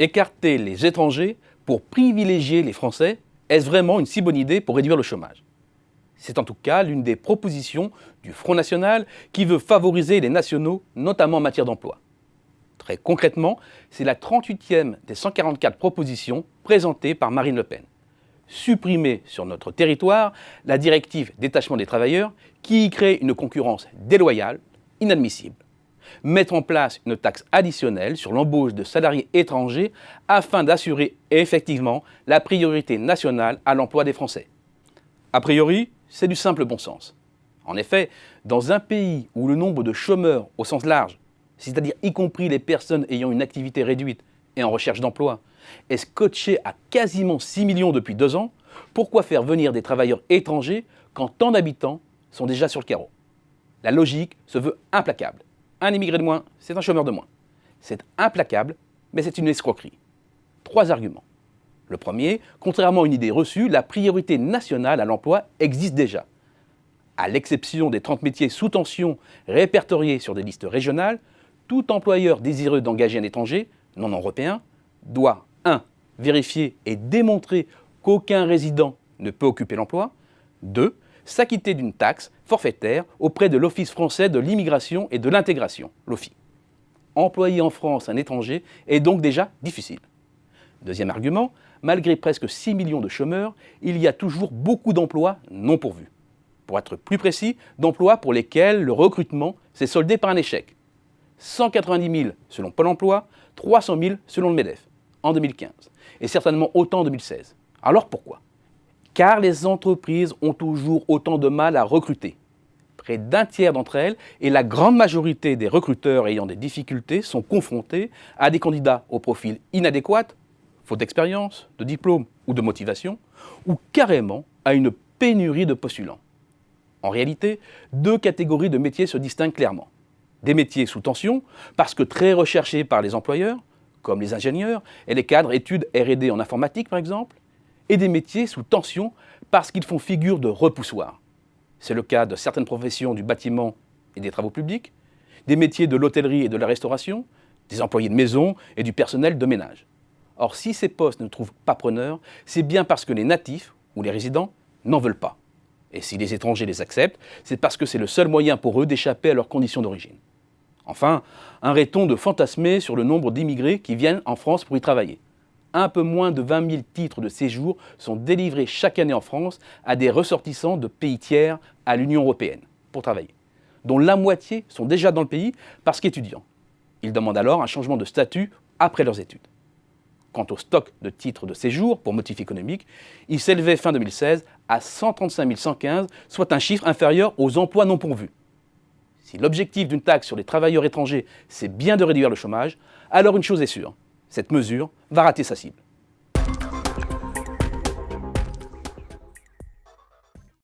Écarter les étrangers pour privilégier les Français, est-ce vraiment une si bonne idée pour réduire le chômage? C'est en tout cas l'une des propositions du Front National qui veut favoriser les nationaux, notamment en matière d'emploi. Très concrètement, c'est la 38e des 144 propositions présentées par Marine Le Pen. Supprimer sur notre territoire la directive détachement des travailleurs qui y crée une concurrence déloyale, inadmissible. Mettre en place une taxe additionnelle sur l'embauche de salariés étrangers afin d'assurer effectivement la priorité nationale à l'emploi des Français. A priori, c'est du simple bon sens. En effet, dans un pays où le nombre de chômeurs au sens large, c'est-à-dire y compris les personnes ayant une activité réduite et en recherche d'emploi, est scotché à quasiment 6 millions depuis 2 ans, pourquoi faire venir des travailleurs étrangers quand tant d'habitants sont déjà sur le carreau? La logique se veut implacable. Un immigré de moins, c'est un chômeur de moins. C'est implacable, mais c'est une escroquerie. 3 arguments. Le premier, contrairement à une idée reçue, la priorité nationale à l'emploi existe déjà. À l'exception des 30 métiers sous tension répertoriés sur des listes régionales, tout employeur désireux d'engager un étranger, non européen, doit 1. Vérifier et démontrer qu'aucun résident ne peut occuper l'emploi. 2. S'acquitter d'une taxe forfaitaire auprès de l'Office français de l'immigration et de l'intégration, l'OFII. Employer en France un étranger est donc déjà difficile. Deuxième argument, malgré presque 6 millions de chômeurs, il y a toujours beaucoup d'emplois non pourvus. Pour être plus précis, d'emplois pour lesquels le recrutement s'est soldé par un échec. 190 000 selon Pôle emploi, 300 000 selon le MEDEF en 2015, et certainement autant en 2016. Alors pourquoi? Car les entreprises ont toujours autant de mal à recruter. Près d'un tiers d'entre elles et la grande majorité des recruteurs ayant des difficultés sont confrontés à des candidats au profil inadéquat, faute d'expérience, de diplôme ou de motivation, ou carrément à une pénurie de postulants. En réalité, 2 catégories de métiers se distinguent clairement. Des métiers sous tension, parce que très recherchés par les employeurs, comme les ingénieurs et les cadres études R&D en informatique par exemple, et des métiers sous tension parce qu'ils font figure de repoussoir. C'est le cas de certaines professions du bâtiment et des travaux publics, des métiers de l'hôtellerie et de la restauration, des employés de maison et du personnel de ménage. Or, si ces postes ne trouvent pas preneurs, c'est bien parce que les natifs ou les résidents n'en veulent pas. Et si les étrangers les acceptent, c'est parce que c'est le seul moyen pour eux d'échapper à leurs conditions d'origine. Enfin, arrêtons de fantasmer sur le nombre d'immigrés qui viennent en France pour y travailler. Un peu moins de 20 000 titres de séjour sont délivrés chaque année en France à des ressortissants de pays tiers à l'Union européenne pour travailler, dont la moitié sont déjà dans le pays parce qu'étudiants. Ils demandent alors un changement de statut après leurs études. Quant au stock de titres de séjour pour motif économique, il s'élevait fin 2016 à 135 115, soit un chiffre inférieur aux emplois non pourvus. Si l'objectif d'une taxe sur les travailleurs étrangers, c'est bien de réduire le chômage, alors une chose est sûre, cette mesure va rater sa cible.